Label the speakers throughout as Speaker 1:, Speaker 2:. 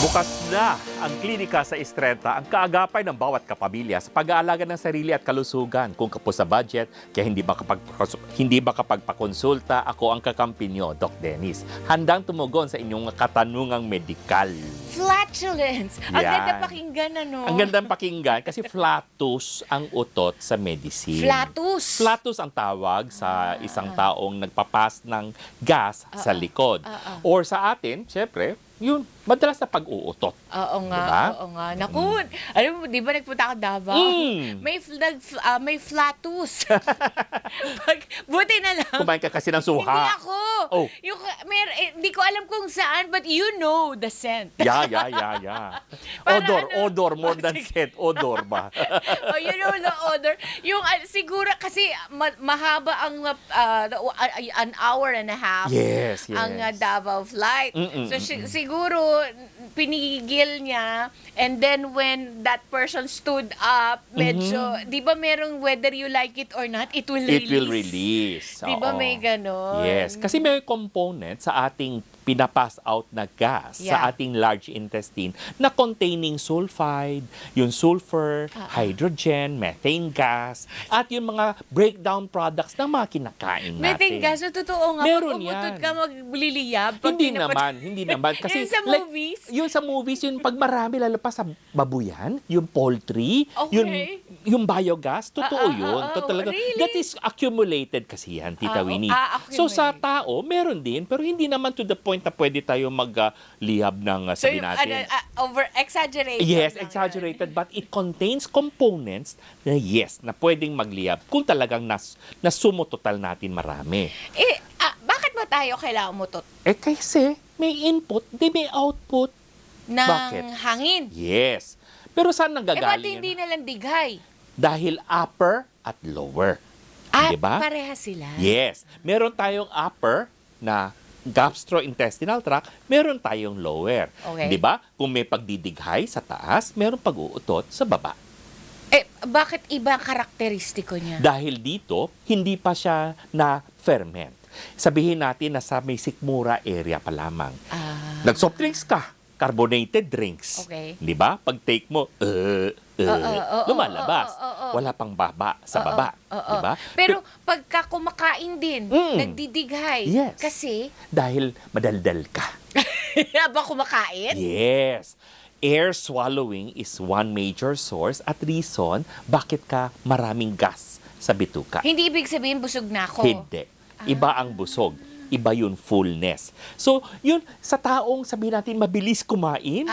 Speaker 1: Bukas na ang klinika sa Istrenta, ang kaagapay ng bawat kapamilya sa pag-aalaga ng sarili at kalusugan. Kung kapos sa budget, kaya hindi makapagpakonsulta, ako ang kakampi nyo, Doc Dennis. Handang tumugon sa inyong katanungang medikal.
Speaker 2: Flatulence. Ang
Speaker 1: Yan.
Speaker 2: ganda pakinggan, ano?
Speaker 1: Ang gandang pakinggan kasi flatus ang utot sa medicine.
Speaker 2: Flatus.
Speaker 1: Flatus ang tawag sa isang taong nagpapas ng gas sa likod. Or sa atin, syempre, yun, madalas na pag-uutot.
Speaker 2: Oo nga,
Speaker 1: Diba?
Speaker 2: oo nga. Naku, alam mo, di ba nagpunta ako Davao? May flatus. Buti na lang.
Speaker 1: Kumain ka kasi ng suha.
Speaker 2: Hindi ako.
Speaker 1: Oh.
Speaker 2: Hindi ko alam kung saan, but you know the scent.
Speaker 1: Yeah.
Speaker 2: Para
Speaker 1: Odor, more than
Speaker 2: Sige.
Speaker 1: scent. Odor ba?
Speaker 2: Oh, you know the odor. Yung siguro kasi mahaba ang an hour and a half
Speaker 1: Yes.
Speaker 2: ang Davao flight. So siguro pinigil niya, and then when that person stood up, medyo, di ba merong whether you like it or not, it will release.
Speaker 1: It will release.
Speaker 2: Di ba
Speaker 1: Oo.
Speaker 2: may ganon?
Speaker 1: Yes. Kasi may component sa ating pinapass out na gas
Speaker 2: Yeah.
Speaker 1: sa ating large intestine na containing sulfide, yung sulfur, hydrogen, methane gas, at yung mga breakdown products ng mga kinakain natin.
Speaker 2: Methane gas, so totoo nga,
Speaker 1: Meron
Speaker 2: pag umutot
Speaker 1: yan.
Speaker 2: ka, magliliyab. Pag
Speaker 1: Hindi naman. Kasi
Speaker 2: Yung sa
Speaker 1: like,
Speaker 2: movies?
Speaker 1: yung sa movies, yung pag marami, lalo pa sa babuyan, yung poultry,
Speaker 2: Okay.
Speaker 1: yung biogas, totoo yun.
Speaker 2: ah,
Speaker 1: Totoo talaga.
Speaker 2: really?
Speaker 1: That is accumulated kasi yan, Tita Winnie.
Speaker 2: accumulated.
Speaker 1: So sa tao, meron din, pero hindi naman to the point na pwede tayo maglihab ng
Speaker 2: So,
Speaker 1: sabihin natin.
Speaker 2: over-exaggerated.
Speaker 1: Yes,
Speaker 2: lang
Speaker 1: exaggerated, but it contains components na yes, na pwedeng magliyab kung talagang nasumutotal natin marami.
Speaker 2: yan. Bakit ba tayo kailangan umutot
Speaker 1: Kasi may input, di may output.
Speaker 2: ng
Speaker 1: Bakit?
Speaker 2: hangin?
Speaker 1: Yes. Pero saan
Speaker 2: Ba't
Speaker 1: nanggagaling
Speaker 2: hindi
Speaker 1: yan?
Speaker 2: nalang dighay?
Speaker 1: Dahil upper at lower.
Speaker 2: At
Speaker 1: Diba?
Speaker 2: parehas sila?
Speaker 1: Yes. Meron tayong upper na gastrointestinal tract, meron tayong lower.
Speaker 2: Okay.
Speaker 1: 'Di ba? Kung may pagdidighay sa taas, meron pag-uutot sa baba.
Speaker 2: Bakit iba ang karakteristiko niya?
Speaker 1: Dahil dito, hindi pa siya na ferment. Sabihin natin na sa may sikmura area pa lamang. Nag-soft drinks ka, carbonated drinks.
Speaker 2: Okay.
Speaker 1: 'Di ba? Pag take mo, lumalabas. Wala pang baba sa baba. 'Di ba?
Speaker 2: Pero pagka kumakain din, nagdidighay.
Speaker 1: Yes.
Speaker 2: Kasi,
Speaker 1: Dahil madaldal ka.
Speaker 2: ba kumakain?
Speaker 1: Yes. Air swallowing is one major source at reason bakit ka maraming gas sa bituka.
Speaker 2: Hindi ibig sabihin busog na ako.
Speaker 1: Hindi. Iba ang busog. Iba yun fullness. So, yun, sa taong sabihin natin mabilis kumain,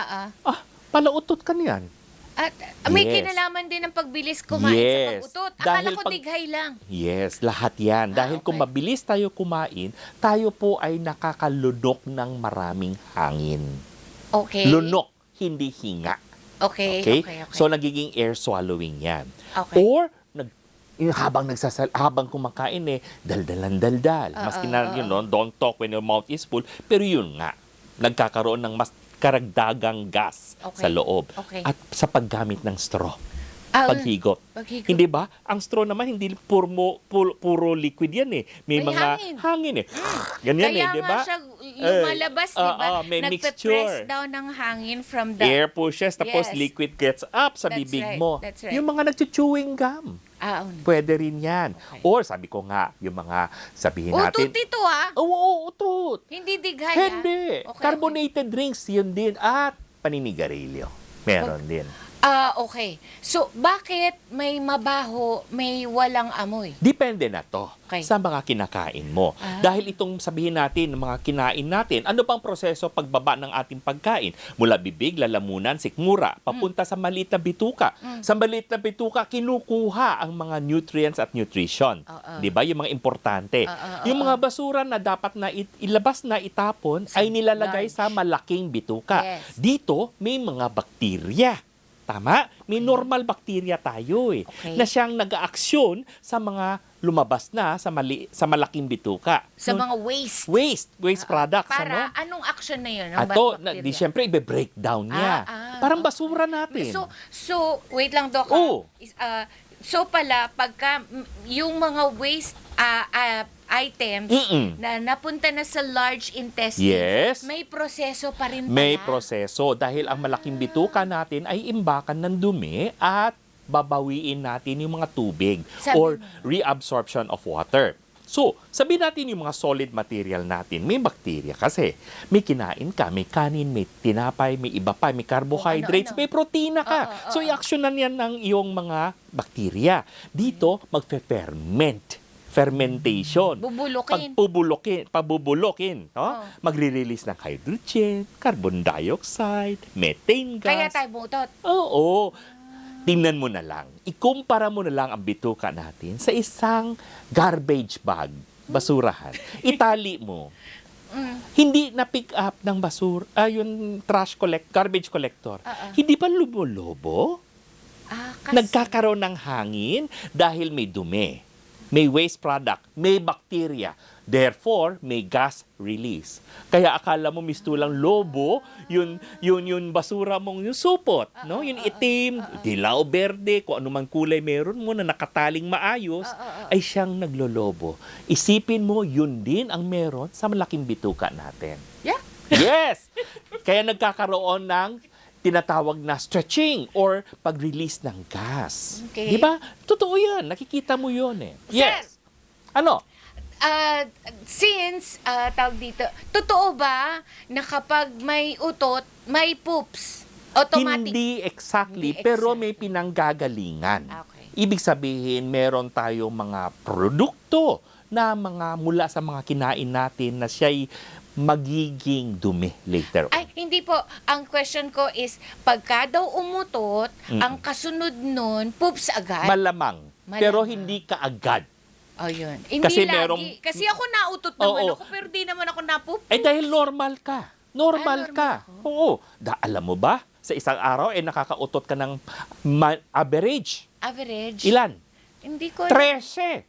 Speaker 1: palautot ka niyan.
Speaker 2: At may
Speaker 1: Yes.
Speaker 2: kinalaman din ng pagbilis kumain
Speaker 1: Yes.
Speaker 2: sa pag-utot.
Speaker 1: Dahil
Speaker 2: Akala ko
Speaker 1: pag-
Speaker 2: dighay lang.
Speaker 1: Yes, lahat yan. Dahil kung
Speaker 2: okay.
Speaker 1: mabilis tayo kumain, tayo po ay nakakalunok ng maraming hangin.
Speaker 2: Okay.
Speaker 1: Lunok, hindi hinga.
Speaker 2: Okay.
Speaker 1: Okay?
Speaker 2: Okay.
Speaker 1: So, nagiging air swallowing yan.
Speaker 2: Okay.
Speaker 1: Or, habang kumakain daldal. Maski na, don't talk when your mouth is full. Pero yun nga, nagkakaroon ng mas karagdagang gas
Speaker 2: Okay.
Speaker 1: sa loob.
Speaker 2: Okay.
Speaker 1: At sa paggamit ng straw.
Speaker 2: Paghigot.
Speaker 1: Hindi ba? Ang straw naman, hindi puro liquid yan eh. May
Speaker 2: May
Speaker 1: mga hangin eh. Ganyan
Speaker 2: Kaya
Speaker 1: di ba?
Speaker 2: nga siya lumalabas, di ba?
Speaker 1: may
Speaker 2: Nagpe-press
Speaker 1: mixture.
Speaker 2: daw ng hangin from the...
Speaker 1: Air pushes, tapos
Speaker 2: Yes.
Speaker 1: liquid gets up sa
Speaker 2: That's
Speaker 1: bibig
Speaker 2: right.
Speaker 1: mo.
Speaker 2: That's right.
Speaker 1: Yung mga nag-chewing gum. Pwede rin yan.
Speaker 2: Okay.
Speaker 1: Or sabi ko nga, yung mga sabihin natin.
Speaker 2: Utot ito
Speaker 1: Oo, utot.
Speaker 2: Hindi dighay
Speaker 1: Hindi.
Speaker 2: Okay,
Speaker 1: Carbonated drinks, yun din. At paninigarilyo. Meron din.
Speaker 2: Okay. So, bakit may mabaho, may walang amoy?
Speaker 1: Depende na to
Speaker 2: Okay.
Speaker 1: sa mga kinakain mo. Dahil itong sabihin natin, mga kinain natin, ano bang proseso pagbaba ng ating pagkain? Mula bibig, lalamunan, sikmura, papunta sa maliit na bituka. Sa maliit na bituka, kinukuha ang mga nutrients at nutrition. Di ba? Yung mga importante. Yung mga basura na dapat na ilabas na itapon ay nilalagay sa malaking bituka.
Speaker 2: Yes.
Speaker 1: Dito, may mga bakterya. Tama? May normal bacteria tayo
Speaker 2: Okay.
Speaker 1: na siyang nag-aaksyon sa mga lumabas na sa malaking bituka.
Speaker 2: Sa
Speaker 1: No?
Speaker 2: mga waste.
Speaker 1: Waste products.
Speaker 2: Para,
Speaker 1: ano?
Speaker 2: anong action na yun?
Speaker 1: Ato, di syempre, ibe-breakdown niya. Parang basura natin.
Speaker 2: So, wait lang, Doc.
Speaker 1: Oo.
Speaker 2: So pala, pagka yung mga waste items na napunta na sa large intestine,
Speaker 1: Yes.
Speaker 2: may proseso pa rin pala.
Speaker 1: May proseso dahil ang malaking bituka natin ay imbakan ng dumi at babawiin natin yung mga tubig
Speaker 2: Sabi
Speaker 1: or
Speaker 2: mo.
Speaker 1: reabsorption of water. So, sabihin natin yung mga solid material natin, may bakterya kasi. May kinain ka, may kanin, may tinapay, may iba pa, may carbohydrates,
Speaker 2: ano-ano.
Speaker 1: may protina ka. So, i-actionan yan ng iyong mga bakterya. Dito, fermentation.
Speaker 2: Bubulokin.
Speaker 1: Pabubulokin. No?
Speaker 2: Oo.
Speaker 1: Magre-release ng hydrogen, carbon dioxide, methane gas.
Speaker 2: Kaya tayo butot.
Speaker 1: Oo. Tingnan mo na lang. Ikumpara mo na lang ang bituka natin sa isang garbage bag, basurahan. Itali mo. Hindi na pick up ng yung garbage collector. Hindi ba lubo-lobo?
Speaker 2: Kasi,
Speaker 1: Nagkakaroon ng hangin dahil may dumi, may waste product, may bacteria. Therefore, may gas release. Kaya akala mo mistulang lobo, yun basura mong yung supot, no? Yung itim, dilaw, berde, kung ano mang kulay meron mo na nakataling maayos, ay siyang naglolobo. Isipin mo, yun din ang meron sa malaking bituka natin.
Speaker 2: Yeah.
Speaker 1: Yes! Kaya nagkakaroon ng tinatawag na stretching or pag-release ng gas.
Speaker 2: Okay.
Speaker 1: Di ba? Totoo yan. Nakikita mo yun eh. Yes. Ano?
Speaker 2: Tawag dito, totoo ba na kapag may utot, may poops? Automatic?
Speaker 1: Hindi exactly,
Speaker 2: Hindi
Speaker 1: pero
Speaker 2: exactly.
Speaker 1: may pinanggagalingan.
Speaker 2: Okay.
Speaker 1: Ibig sabihin, meron tayong mga produkto na mula sa mga kinain natin na siya'y magiging dumi later on.
Speaker 2: Ay, hindi po. Ang question ko is, pagka daw umutot, ang kasunod nun, poops agad.
Speaker 1: Malamang. Pero hindi kaagad.
Speaker 2: Oh, yun. Hindi
Speaker 1: Kasi
Speaker 2: lagi.
Speaker 1: merong-
Speaker 2: Kasi ako nautot naman
Speaker 1: Oo.
Speaker 2: ako, pero di naman ako napoop.
Speaker 1: Eh dahil normal ka. Normal
Speaker 2: normal
Speaker 1: ka.
Speaker 2: ako?
Speaker 1: Oo. Alam mo ba, sa isang araw, nakakautot ka ng average.
Speaker 2: Average?
Speaker 1: Ilan?
Speaker 2: Hindi ko.
Speaker 1: 13.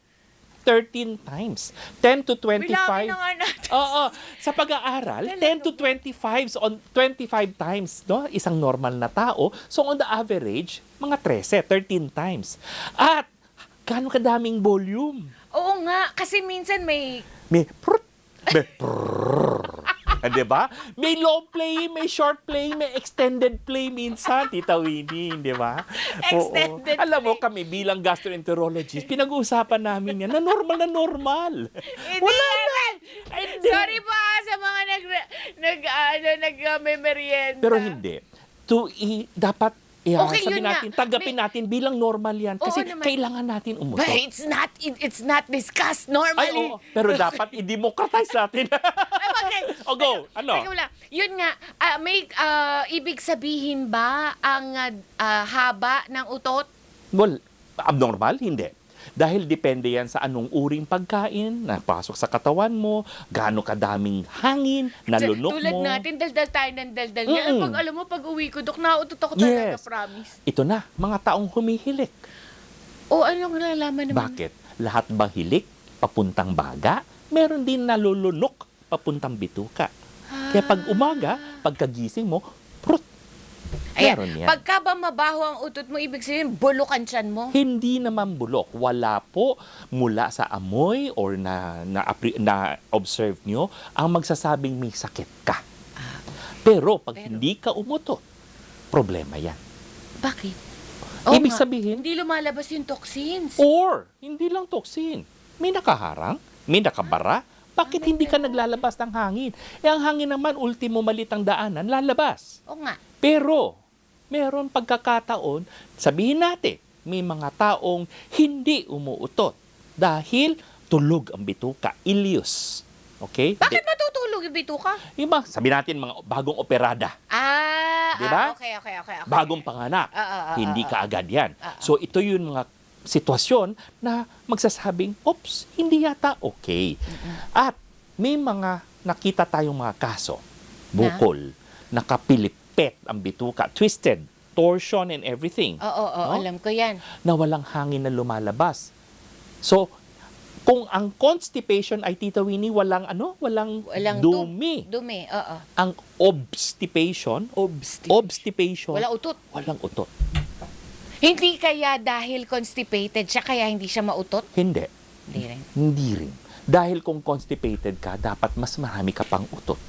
Speaker 1: 13 times. 10 to 25.
Speaker 2: Bilangin na nga natin.
Speaker 1: Oo. Sa pag-aaral, 10 to 25 times, no? Isang normal na tao. So on the average, mga 13 times. At gaano kadaming volume?
Speaker 2: Oo nga, kasi minsan may...
Speaker 1: May prut, may prrrr. Di ba? May long play, may short play, may extended play minsan, Tita Winnie, di ba?
Speaker 2: Extended
Speaker 1: Alam mo,
Speaker 2: play.
Speaker 1: kami bilang gastroenterologist, pinag-uusapan namin yan na normal na normal.
Speaker 2: Hindi
Speaker 1: Wala
Speaker 2: naman!
Speaker 1: Ay, hindi.
Speaker 2: Sorry po sa mga nag-merienda.
Speaker 1: Pero hindi. Dapat,
Speaker 2: Okay,
Speaker 1: sabi
Speaker 2: yun nga.
Speaker 1: natin, tanggapin natin bilang normal yan. Kasi
Speaker 2: Oo naman.
Speaker 1: kailangan natin umutot.
Speaker 2: But it's not discussed normally.
Speaker 1: Ay, oo. Pero dapat i-democratize natin.
Speaker 2: Okay.
Speaker 1: O, go. Ano?
Speaker 2: Teka lang. Yun nga, may ibig sabihin ba ang haba ng utot?
Speaker 1: Well, abnormal? Hindi. Dahil depende yan sa anong uring pagkain na pasok sa katawan mo, gaano kadaming hangin, nalunok
Speaker 2: Tulad
Speaker 1: mo.
Speaker 2: natin, daldal tayo ng daldal. Ngayon,
Speaker 1: Mm-mm.
Speaker 2: pag alam mo, pag uwi ko, Dok, nautot ako talaga,
Speaker 1: Yes.
Speaker 2: promise.
Speaker 1: Ito na, mga taong humihilik.
Speaker 2: O, anong nalalaman naman?
Speaker 1: Bakit? Lahat ba hilik papuntang baga? Meron din nalulunok papuntang bituka. Kaya pag umaga, pagkagising mo, prut, meron yan.
Speaker 2: Pagka ba mabaho ang utot mo, ibig sabihin, bulukan tiyan mo?
Speaker 1: Hindi naman bulok. Wala po mula sa amoy or na-observe nyo ang magsasabing may sakit ka. Pero pag hindi ka umutot, problema yan.
Speaker 2: Bakit?
Speaker 1: Ibig sabihin,
Speaker 2: hindi lumalabas yung toxins.
Speaker 1: or hindi lang toxin. May nakaharang, may nakabara. Bakit hindi ka naglalabas ng hangin? Ang hangin naman, ultimo malit ang daanan, lalabas.
Speaker 2: O nga.
Speaker 1: Pero, meron pagkakataon, sabihin natin, may mga taong hindi umuutot dahil tulog ang bituka, ileus. Okay?
Speaker 2: Bakit matutulog yung bituka?
Speaker 1: Iba, sabihin natin mga bagong operada, Diba?
Speaker 2: Okay.
Speaker 1: bagong panganak, hindi kaagad yan. So, ito yung mga sitwasyon na magsasabing, oops, hindi yata okay. At may mga nakita tayong mga kaso, bukol, nakapilipet ang bituka, twisted, torsion and everything.
Speaker 2: Oo,
Speaker 1: No?
Speaker 2: alam ko yan.
Speaker 1: Na walang hangin na lumalabas. So, kung ang constipation ay, Tita Winnie, walang dumi.
Speaker 2: Dumi, oo.
Speaker 1: Ang obstipation,
Speaker 2: Wala utot.
Speaker 1: walang utot.
Speaker 2: Hindi kaya dahil constipated siya, kaya hindi siya mautot?
Speaker 1: Hindi.
Speaker 2: Hindi rin.
Speaker 1: Hindi rin. Dahil kung constipated ka, dapat mas marami ka pang utot.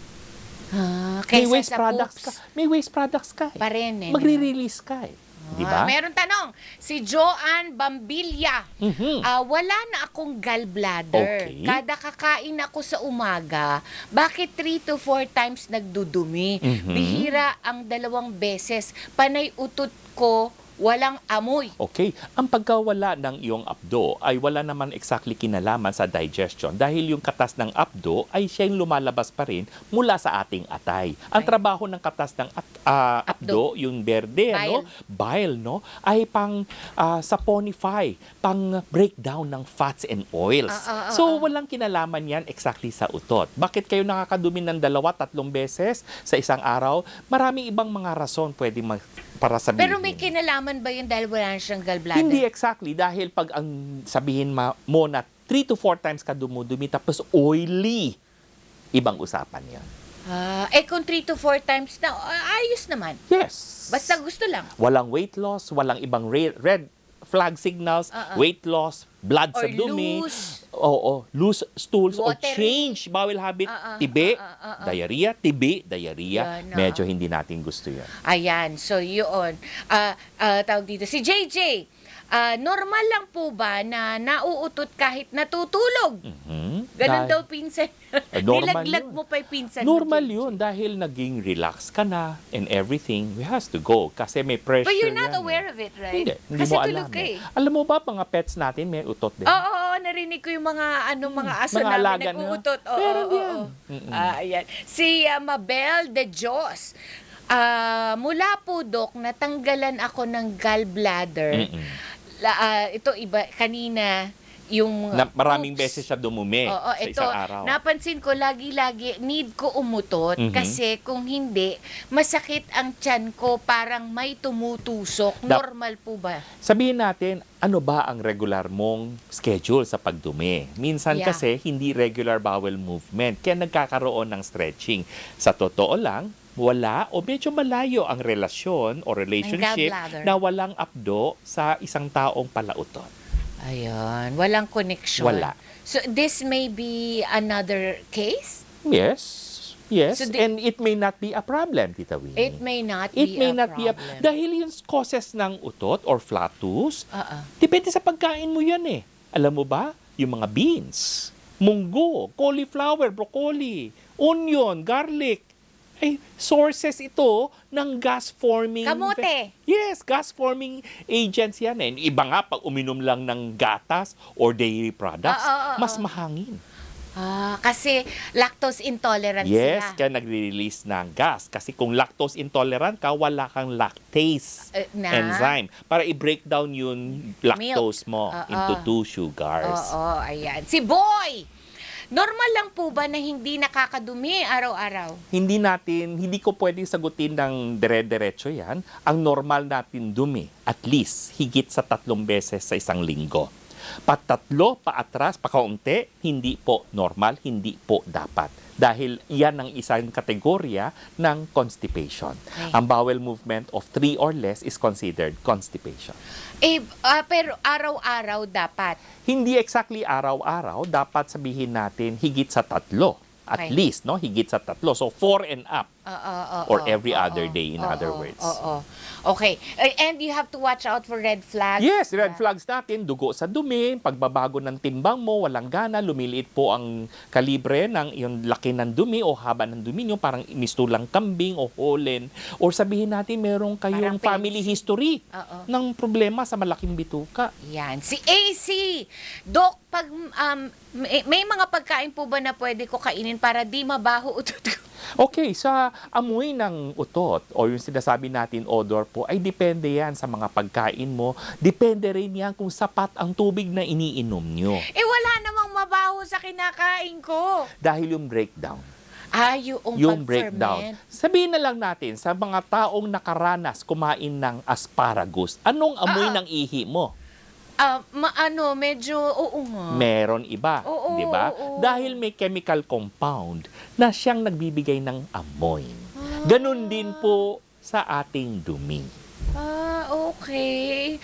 Speaker 1: May
Speaker 2: Kaysa
Speaker 1: waste
Speaker 2: sa
Speaker 1: products
Speaker 2: poops.
Speaker 1: ka. May waste products ka.
Speaker 2: Pa rin eh.
Speaker 1: Magre-release ka eh. Di ba?
Speaker 2: Meron tanong, si Joanne Bambilya.
Speaker 1: Mhm.
Speaker 2: Wala na akong gallbladder.
Speaker 1: Okay.
Speaker 2: Kada kakain ako sa umaga, bakit 3 to 4 times nagdudumi?
Speaker 1: Mhm.
Speaker 2: Bihira ang 2 beses. Panay utot ko, walang amoy.
Speaker 1: Okay. Ang pagkawala ng iyong abdo ay wala naman exactly kinalaman sa digestion dahil yung katas ng abdo ay siya yung lumalabas pa rin mula sa ating atay. Ang
Speaker 2: Okay.
Speaker 1: trabaho ng katas ng abdo, yung berde, bile, no, ay pang saponify, pang breakdown ng fats and oils. So, walang kinalaman yan exactly sa utot. Bakit kayo nakakadumi ng 2-3 beses sa isang araw? Maraming ibang mga rason pwede para sabihin.
Speaker 2: Pero may kinalaman ba yun dahil wala na siyang gallbladder?
Speaker 1: Hindi exactly. Dahil pag ang sabihin mo na 3 to 4 times ka dumudumi tapos oily, ibang usapan yan.
Speaker 2: Kung 3 to 4 times na, ayos naman.
Speaker 1: Yes.
Speaker 2: Basta gusto lang.
Speaker 1: Walang weight loss, walang ibang red flag signals, weight loss, blood sa
Speaker 2: Or
Speaker 1: dumi.
Speaker 2: loose.
Speaker 1: Oo, loose stools or
Speaker 2: Watery.
Speaker 1: change bowel habit, tibi, diarrhea, tibi, diarrhea.
Speaker 2: Yan,
Speaker 1: Medyo hindi natin gusto yan.
Speaker 2: Ayan, so yun. Tawag dito, si JJ, normal lang po ba na nauutot kahit natutulog? Ganun daw pinsan.
Speaker 1: Normal
Speaker 2: Nilaglag
Speaker 1: yun.
Speaker 2: mo pa yung pinsan.
Speaker 1: Normal
Speaker 2: mo,
Speaker 1: yun dahil naging relax ka na and everything. We has to go kasi may pressure.
Speaker 2: But you're not
Speaker 1: yan,
Speaker 2: aware
Speaker 1: eh.
Speaker 2: of it, right?
Speaker 1: Hindi
Speaker 2: Kasi
Speaker 1: mo
Speaker 2: tulog
Speaker 1: alam.
Speaker 2: ka eh.
Speaker 1: Alam mo ba, mga pets natin may utot din?
Speaker 2: Oo, narinig ko yung mga mga aso
Speaker 1: Mga
Speaker 2: namin
Speaker 1: alaga na.
Speaker 2: nag-uutot. Oo,
Speaker 1: Meron
Speaker 2: oo,
Speaker 1: yan.
Speaker 2: oo. Ayan. Si Mabel de Dios. Mula po, Dok, natanggalan ako ng gallbladder. Ito iba kanina yung
Speaker 1: Maraming
Speaker 2: poops.
Speaker 1: beses siya dumumi
Speaker 2: Oo,
Speaker 1: sa
Speaker 2: ito,
Speaker 1: isang araw.
Speaker 2: napansin ko lagi-lagi need ko umutot kasi kung hindi, masakit ang tiyan ko, parang may tumutusok. Normal po ba?
Speaker 1: Sabihin natin, ano ba ang regular mong schedule sa pagdumi? Minsan
Speaker 2: Yeah.
Speaker 1: kasi hindi regular bowel movement, kaya nagkakaroon ng stretching. Sa totoo lang, wala o medyo malayo ang relasyon o relationship
Speaker 2: gallbladder.
Speaker 1: na walang abdo sa isang taong palautot.
Speaker 2: Ayun, walang connection.
Speaker 1: Wala.
Speaker 2: So this may be another case?
Speaker 1: Yes. Yes.
Speaker 2: So
Speaker 1: And it may not be a problem, Tita Winnie.
Speaker 2: It may not
Speaker 1: It
Speaker 2: be
Speaker 1: may
Speaker 2: a
Speaker 1: not be
Speaker 2: problem.
Speaker 1: dahil yung causes ng utot or flatus,
Speaker 2: Oo.
Speaker 1: depende sa pagkain mo yan eh. Alam mo ba? Yung mga beans, munggo, cauliflower, broccoli, onion, garlic, ay sources ito ng gas-forming...
Speaker 2: Kamote.
Speaker 1: Yes, gas-forming agents yan eh. Iba nga, pag uminom lang ng gatas or dairy products, mas mahangin.
Speaker 2: Kasi lactose intolerant
Speaker 1: Yes,
Speaker 2: sila.
Speaker 1: kaya nagre-release ng gas. Kasi kung lactose intolerant ka, wala kang lactase enzyme para i-break down yung lactose mo into 2 sugars.
Speaker 2: Oo, ayan. Si Boy! Normal lang po ba na hindi nakakadumi araw-araw?
Speaker 1: Hindi ko pwedeng sagutin ng dire-diretso yan. Ang normal natin dumi, at least, higit sa 3 beses sa isang linggo. Patatlo, paatras, pakaunti, hindi po normal, hindi po dapat. Dahil yan ang isang kategorya ng constipation.
Speaker 2: Okay.
Speaker 1: Ang bowel movement of 3 or less is considered constipation.
Speaker 2: Pero araw-araw dapat.
Speaker 1: Hindi exactly araw-araw, dapat sabihin natin higit sa 3. At
Speaker 2: Okay.
Speaker 1: least, no? Higit sa 3. So, 4 and up. Or every other day, in other words.
Speaker 2: Okay. And you have to watch out for red flags.
Speaker 1: Yes, red flags natin, dugo sa dumi, pagbabago ng timbang mo, walang gana, lumiliit po ang kalibre ng yung laki ng dumi o haba ng dumi nyo, parang mistulang kambing o holen. Or sabihin natin, meron kayong
Speaker 2: Parang
Speaker 1: family history ng problema sa malaking bituka.
Speaker 2: Yan. Si AC! Dok, pag may mga pagkain po ba na pwede ko kainin para di mabaho utot ko?
Speaker 1: Okay, sa amoy ng utot o yung sinasabi natin odor po, ay depende yan sa mga pagkain mo. Depende rin yan kung sapat ang tubig na iniinom nyo.
Speaker 2: Wala namang mabaho sa kinakain ko.
Speaker 1: Dahil yung breakdown.
Speaker 2: Yung
Speaker 1: Breakdown. Sabihin na lang natin, sa mga taong nakaranas kumain ng asparagus, anong amoy ng ihi mo?
Speaker 2: Medyo, oo nga.
Speaker 1: Meron iba,
Speaker 2: Oo,
Speaker 1: di ba?
Speaker 2: oo.
Speaker 1: Dahil may chemical compound na siyang nagbibigay ng amoy. Ganun din po sa ating dumi.
Speaker 2: Okay.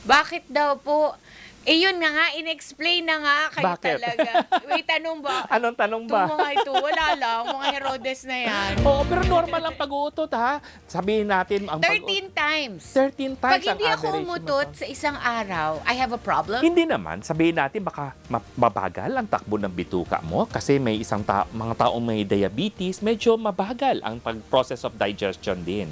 Speaker 2: Bakit daw po Eh yun nga, in-explain na nga kayo
Speaker 1: Bakit?
Speaker 2: talaga. May tanong ba?
Speaker 1: Anong tanong ba?
Speaker 2: Itong mga ito, wala lang. Mga Herodes na yan.
Speaker 1: Oo, pero normal ang pag-uutot, ha? Sabihin natin, ang
Speaker 2: 13 times.
Speaker 1: 13 times
Speaker 2: Pag hindi
Speaker 1: ang
Speaker 2: ako
Speaker 1: average
Speaker 2: umutot
Speaker 1: naman.
Speaker 2: sa isang araw, I have a problem?
Speaker 1: Hindi naman. Sabihin natin, baka mabagal ang takbo ng bituka mo kasi may mga taong may diabetes, medyo mabagal ang process of digestion din.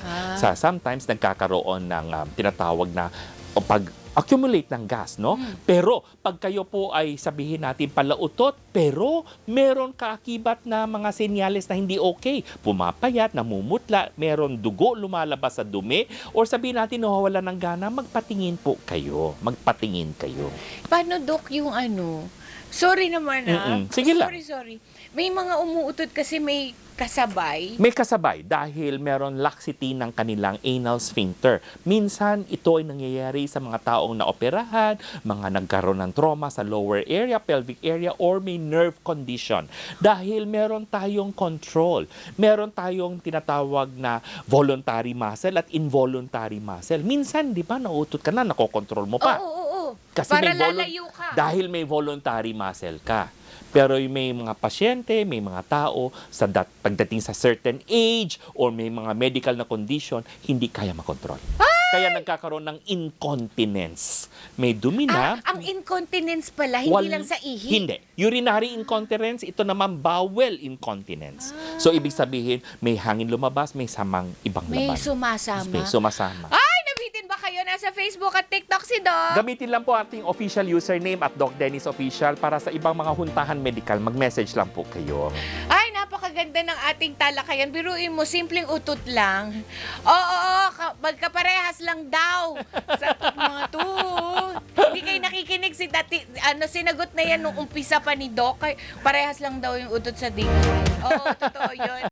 Speaker 1: Sometimes nagkakaroon ng tinatawag na pag-accumulate ng gas, no? Pero pag kayo po ay sabihin natin palautot, pero meron kaakibat na mga senyales na hindi okay. Pumapayat, namumutla, meron dugo lumalabas sa dumi, or sabihin natin nawawala ng gana, magpatingin po kayo. Magpatingin kayo.
Speaker 2: Paano, Dok, yung ano? Sorry naman, ha?
Speaker 1: Sige lang.
Speaker 2: Sorry. May mga umuutot kasi may kasabay.
Speaker 1: May kasabay dahil meron laxity ng kanilang anal sphincter. Minsan, ito ay nangyayari sa mga taong naoperahan, mga nagkaroon ng trauma sa lower area, pelvic area, or may nerve condition. Dahil meron tayong control. Meron tayong tinatawag na voluntary muscle at involuntary muscle. Minsan, di ba, nauutot ka na, nakokontrol mo pa.
Speaker 2: Oo.
Speaker 1: Kasi
Speaker 2: Para
Speaker 1: may
Speaker 2: lalayo ka.
Speaker 1: Dahil may voluntary muscle ka. Pero may mga pasyente, may mga tao pagdating sa certain age or may mga medical na condition, hindi kaya makontrol. Kaya nagkakaroon ng incontinence. May dumi na.
Speaker 2: Ang incontinence pala, hindi lang sa ihi.
Speaker 1: Hindi. Urinary incontinence, ito naman bowel incontinence. So, ibig sabihin, may hangin lumabas, may samang ibang
Speaker 2: May
Speaker 1: laban.
Speaker 2: sumasama.
Speaker 1: May sumasama.
Speaker 2: Ay, nabitin ba kayo? Nasa Facebook at TikTok si Doc.
Speaker 1: Gamitin lang po ating official username at Doc Dennis Official para sa ibang mga huntahan medical. Mag-message lang po kayo.
Speaker 2: Ay, napakaganda ng ating talakayan. Biruin mo, simpleng utot lang. Oo, magkaparehas lang daw sa mga to. Hindi kayo nakikinig sinagot na yan nung umpisa pa ni Doc. Parehas lang daw yung utot sa dinga. Oo, totoo yun.